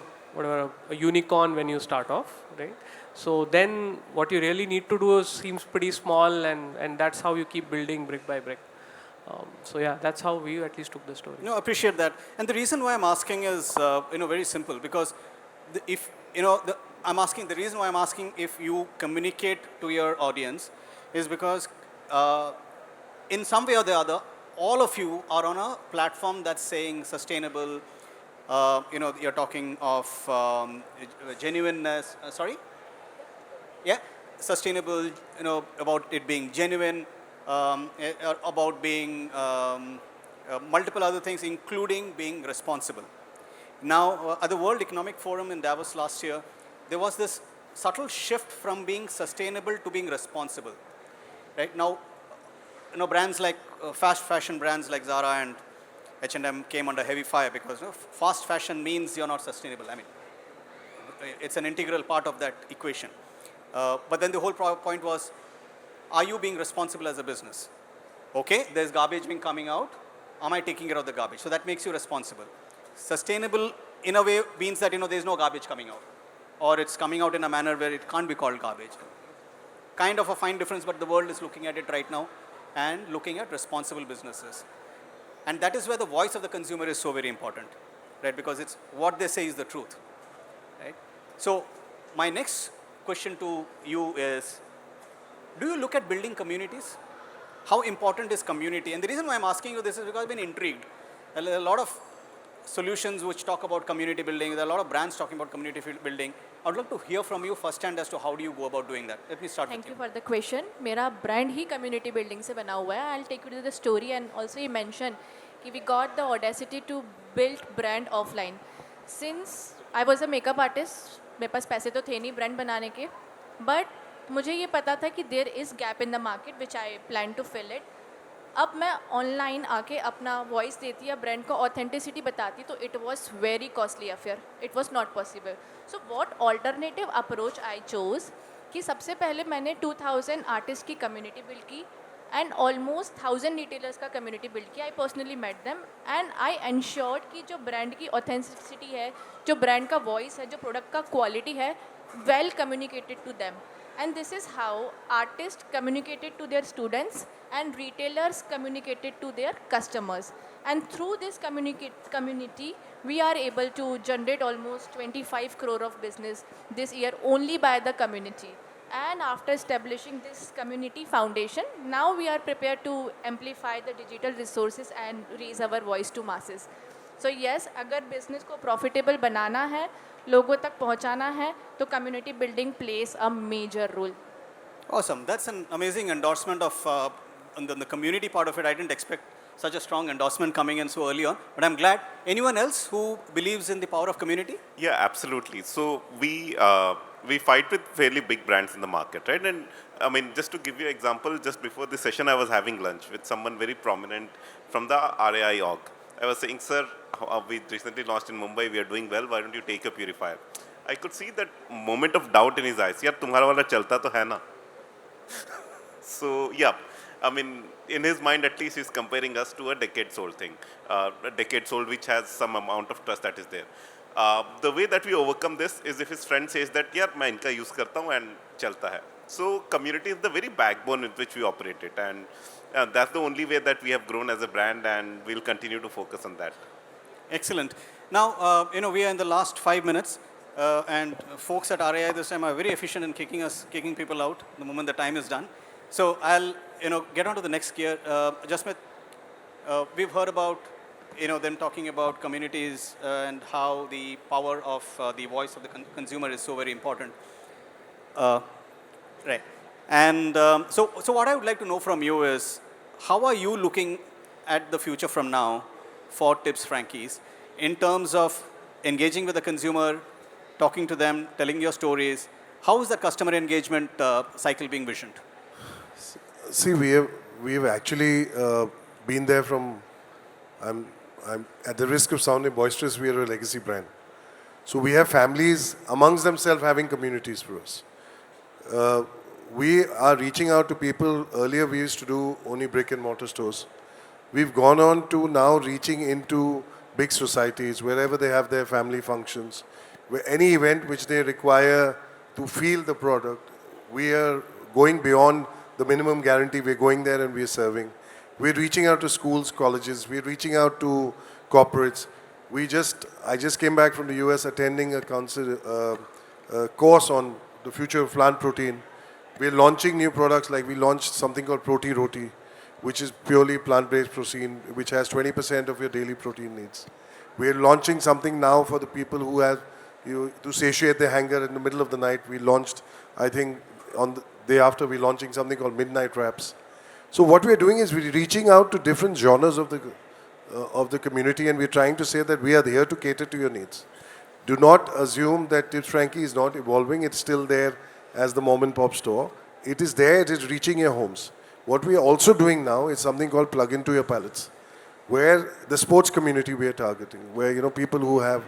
unicorn when you start off, right? So then what you really need to do seems pretty small, and that's how you keep building brick by brick. So yeah, that's how we at least took the story. No, appreciate that. And the reason why I'm asking is, very simple. Because the reason why I'm asking if you communicate to your audience is because in some way or the other, all of you are on a platform that's saying sustainable, you're talking of genuineness, sustainable, about it being genuine, about being multiple other things, including being responsible. Now, at the World Economic Forum in Davos last year, there was this subtle shift from being sustainable to being responsible. Right now, brands like fast fashion brands like Zara and H&M came under heavy fire because fast fashion means you're not sustainable. I mean, it's an integral part of that equation. But then the whole point was, are you being responsible as a business? Okay, there's garbage being coming out. Am I taking care of the garbage? So that makes you responsible. Sustainable, in a way, means that there's no garbage coming out, or it's coming out in a manner where it can't be called garbage. Kind of a fine difference, but the world is looking at it right now and looking at responsible businesses. And that is where the voice of the consumer is so very important, right? Because it's what they say is the truth, right? So my next question to you is, do you look at building communities? How important is community? And the reason why I'm asking you this is because I've been intrigued. There are a lot of solutions which talk about community building. There are a lot of brands talking about community building. I would love to hear from you firsthand as to how do you go about doing that. Let me start with you. Thank you for the question. मेरा brand ही community building से बना हुआ है. I'll take you to the story, and also you mentioned कि we got the audacity to build brand offline. Since I was a makeup artist, मेरे पास पैसे तो थे नहीं brand बनाने के, but मुझे ये पता था कि there is gap in the market which I plan to fill it. अब मैं ऑनलाइन आके अपना वॉइस देती या ब्रांड को ऑथेंटिसिटी बताती तो it was very costly affair, it was not possible. So what alternative approach I chose कि सबसे पहले मैंने 2000 आर्टिस्ट की कम्युनिटी बिल्ड की एंड ऑलमोस्ट 1000 रिटेलर्स का कम्युनिटी बिल्ड किया. I personally met them and I ensured कि जो ब्रांड की ऑथेंटिसिटी है, जो ब्रांड का वॉइस है, जो प्रोडक्ट का क्वालिटी है, well communicated to them. And this is how artists communicated to their students and retailers communicated to their customers. And through this community, we are able to generate almost 25 crore of business this year only by the community. And after establishing this community foundation, now we are prepared to amplify the digital resources and raise our voice to masses. So yes, अगर business को profitable बनाना है, लोगों तक पहुंचाना है, तो community building places a major role. Awesome. That's an amazing endorsement of on the community part of it. I didn't expect such a strong endorsement coming in so early on, but I'm glad. Anyone else who believes in the power of community? Yeah, absolutely. So we fight with fairly big brands in the market, right? And I mean, just to give you an example, just before this session, I was having lunch with someone very prominent from the RAI org. I was saying, sir, we recently launched in Mumbai. We are doing well. Why don't you take a purifier? I could see that moment of doubt in his eyes. यार तुम्हारा वाला चलता तो है ना? So yeah, I mean, in his mind at least, he's comparing us to a decades-old thing, a decades-old which has some amount of trust that is there. The way that we overcome this is if his friend says that, यार मैं इनका use करता हूँ and चलता है. So community is the very backbone with which we operate it, and that's the only way that we have grown as a brand, and we'll continue to focus on that. Excellent. Now, we are in the last 5 minutes, and folks at RAI this time are very efficient in kicking people out the moment the time is done. So I'll, get on to the next gear. Jasmeet, we've heard about, them talking about communities and how the power of the voice of the consumer is so very important. Right. And so what I would like to know from you is, how are you looking at the future from now for Tips Frankies in terms of engaging with the consumer, talking to them, telling your stories? How is the customer engagement cycle being visioned? See, we have actually been there from. I'm at the risk of sounding boisterous. We are a legacy brand, so we have families amongst themselves having communities for us. We are reaching out to people. Earlier, we used to do only brick and mortar stores. We've gone on to now reaching into big societies, wherever they have their family functions, where any event which they require to feel the product, we are going beyond the minimum guarantee. We're going there and we're serving. We're reaching out to schools, colleges. We're reaching out to corporates. I just came back from the US attending a course on the future of plant protein. We're launching new products, like we launched something called Proti Roti, which is purely plant-based protein, which has 20% of your daily protein needs. We're launching something now for the people who have, to satiate their hunger in the middle of the night. We launched, I think, on the day after, we're launching something called Midnight Wraps. So what we're doing is we're reaching out to different genres of the community, and we're trying to say that we are here to cater to your needs. Do not assume that Tips Frankie is not evolving. It's still there as the mom and pop store. It is there, it is reaching your homes. What we are also doing now is something called plug into your palates, where the sports community we are targeting, where people who have,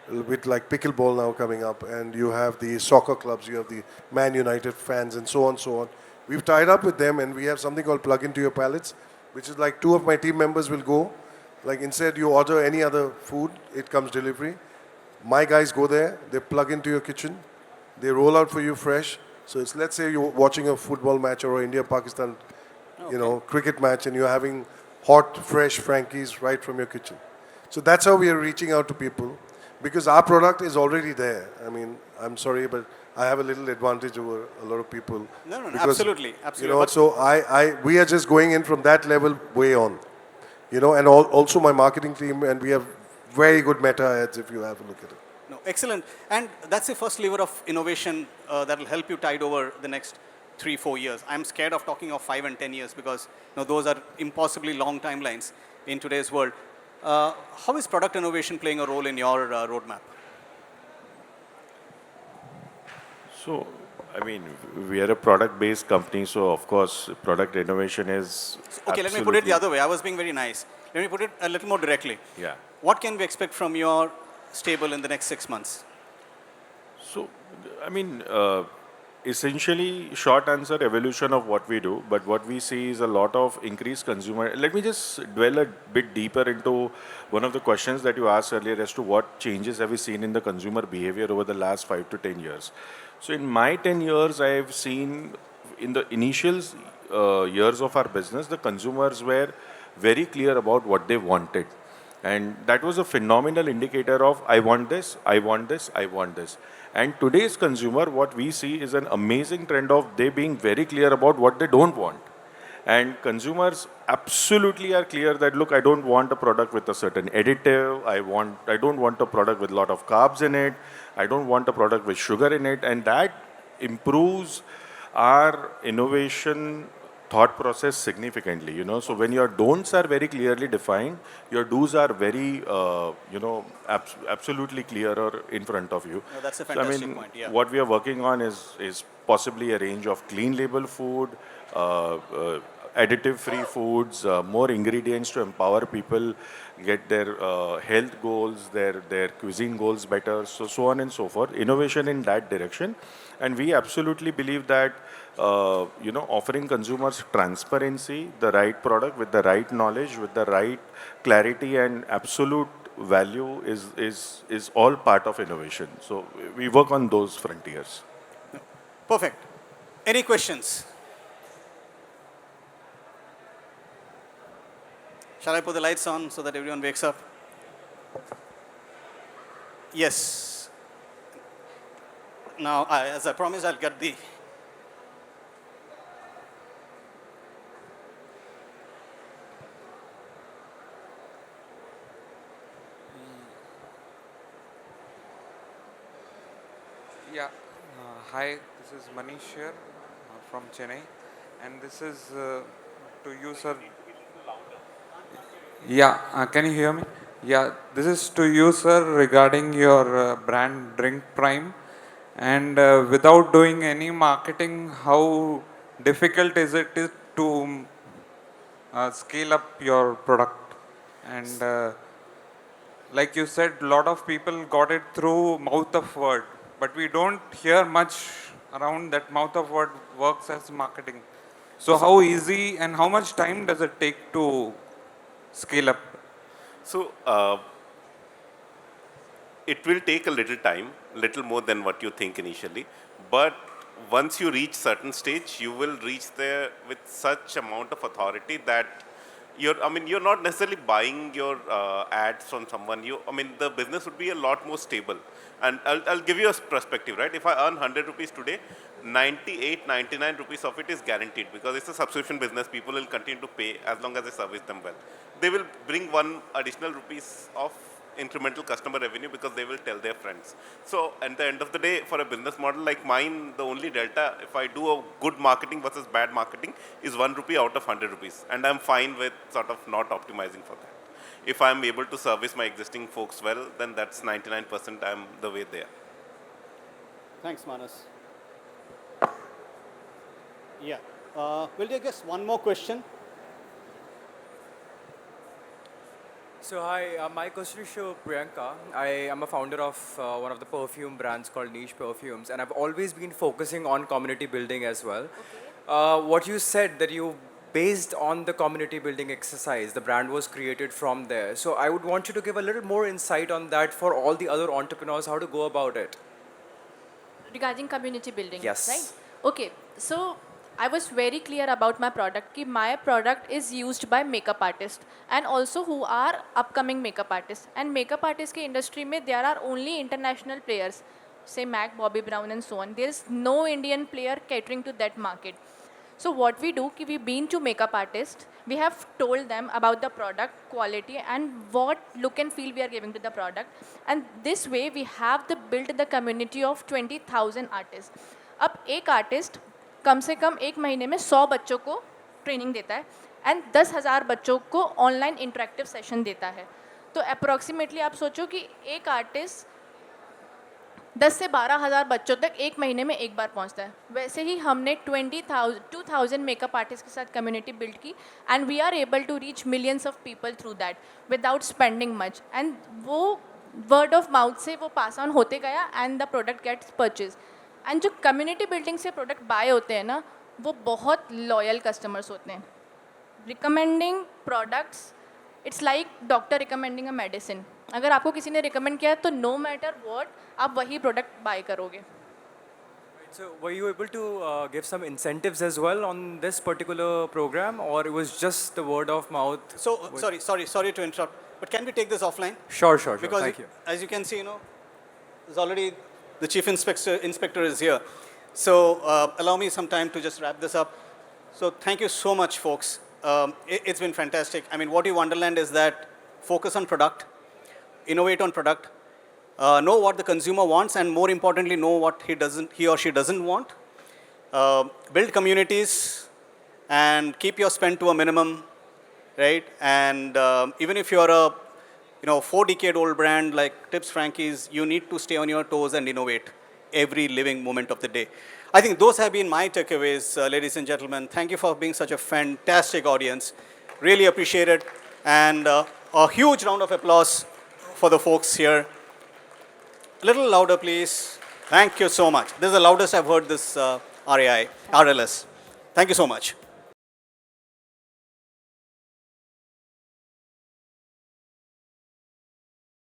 with like pickleball now coming up, and you have the soccer clubs, you have the Man United fans, and so on, so on. We've tied up with them, and we have something called plug into your palates, which is like 2 of my team members will go, like instead you order any other food, it comes delivery. My guys go there, they plug into your kitchen, they roll out for you fresh. So it's, let's say you're watching a football match or India-Pakistan, cricket match, and you're having hot, fresh Frankies right from your kitchen. So that's how we are reaching out to people, because our product is already there. I mean, I'm sorry, but I have a little advantage over a lot of people. No, because, absolutely. So we are just going in from that level way on. And also my marketing team, and we have very good meta ads if you have a look at it. No, excellent. And that's the first lever of innovation that will help you tide over the next 3-4 years. I'm scared of talking of 5 and 10 years because those are impossibly long timelines in today's world. How is product innovation playing a role in your roadmap? So, I mean, we are a product-based company, so of course, product innovation is. Okay, let me put it the other way. I was being very nice. Let me put it a little more directly. Yeah. What can we expect from your stable in the next 6 months? So, I mean, essentially, short answer, evolution of what we do, but what we see is a lot of increased consumer. Let me just dwell a bit deeper into one of the questions that you asked earlier as to what changes have we seen in the consumer behavior over the last 5 to 10 years. So in my 10 years, I have seen in the initial years of our business, the consumers were very clear about what they wanted. And that was a phenomenal indicator of, I want this, I want this, I want this. And today's consumer, what we see is an amazing trend of they being very clear about what they don't want. And consumers absolutely are clear that, look, I don't want a product with a certain additive. I don't want a product with a lot of carbs in it. I don't want a product with sugar in it. And that improves our innovation thought process significantly, So when your don'ts are very clearly defined, your do's are very, absolutely clear or in front of you. No, that's a So, fantastic point, yeah. what we are working on is possibly a range of clean label food, additive-free foods, more ingredients to empower people, get their health goals, their cuisine goals better, so on and so forth. Innovation in that direction, and we absolutely believe that offering consumers transparency, the right product with the right knowledge, with the right clarity and absolute value is all part of innovation. So we work on those frontiers. Perfect. Any questions? Shall I put the lights on so that everyone wakes up? Yes. Now, as I promised, I'll get the... Yeah, hi, this is Manish here from Chennai, and this is to you, sir. Yeah, can you hear me? Yeah, this is to you, sir, regarding your brand Drink Prime. And without doing any marketing, how difficult is it to scale up your product? And like you said, a lot of people got it through mouth of word, but we don't hear much around that mouth of word works as marketing. So how easy and how much time does it take to scale up? So it will take a little time, little more than what you think initially, but once you reach certain stage, you will reach there with such amount of authority that you're not necessarily buying your ads from someone. The business would be a lot more stable. And I'll give you a perspective, right? If I earn 100 rupees today, 98, 99 rupees of it is guaranteed because it's a subscription business. People will continue to pay as long as they service them well. They will bring one additional rupees of incremental customer revenue because they will tell their friends. So at the end of the day, for a business model like mine, the only delta, if I do a good marketing versus bad marketing, is 1 rupee out of 100 rupees. And I'm fine with sort of not optimizing for that. If I'm able to service my existing folks well, then that's 99% I'm the way there. Thanks, Manas. Yeah. We'll take just one more question. So hi, my question is to Priyanka. I am a founder of one of the perfume brands called Niche Perfumes, and I've always been focusing on community building as well. Okay. What you said that you based on the community building exercise, the brand was created from there. So I would want you to give a little more insight on that for all the other entrepreneurs, how to go about it. Regarding community building, Yes. right? Okay, so I was very clear about my product. Ki my product is used by makeup artists and also who are upcoming makeup artists. And makeup artists ke industry mein there are only international players, say Mac, Bobby Brown and so on. There is no Indian player catering to that market. So what we do, ki we've been to makeup artists, we have told them about the product quality and what look and feel we are giving to the product. And this way we have built the community of 20,000 artists. अब एक artist कम से कम एक महीने में 100 बच्चों को training देता है एंड 10,000 बच्चों को ऑनलाइन इंटरेक्टिव सेशन देता है. तो अप्रोक्सीमेटली आप सोचो कि एक आर्टिस्ट 10 से 12,000 बच्चों तक एक महीने में एक बार पहुंचता है. वैसे ही हमने 2,000 मेकअप आर्टिस्ट के साथ कम्युनिटी बिल्ड की and we are able to reach millions of people through that without spending much. And वो वर्ड ऑफ माउथ से वो पास ऑन होते गया and the product gets purchase. And जो कम्युनिटी बिल्डिंग से प्रोडक्ट बाय होते हैं ना, वो बहुत लॉयल कस्टमर्स होते हैं. Recommending products, it's like doctor recommending a medicine. अगर आपको किसी ने रिकमेंड किया है तो नो मैटर व्हाट आप वही प्रोडक्ट बाय करोगे. So were you able to give some incentives as well on this particular program, or it was just the word of mouth? So, sorry to interrupt, but can we take this offline? Sure. Because Thank you. As you can see, there's already the chief inspector is here. So allow me some time to just wrap this up. So thank you so much, folks. It's been fantastic. I mean, what you understand is that focus on product, innovate on product, know what the consumer wants, and more importantly, know what he or she doesn't want. Build communities, and keep your spend to a minimum, right? And even if you're a 4-decade-old brand like Tips Frankie's, you need to stay on your toes and innovate every living moment of the day. I think those have been my takeaways, ladies and gentlemen. Thank you for being such a fantastic audience. Really appreciate it. And a huge round of applause for the folks here. A little louder, please. Thank you so much. This is the loudest I've heard this RLS. Thank you so much.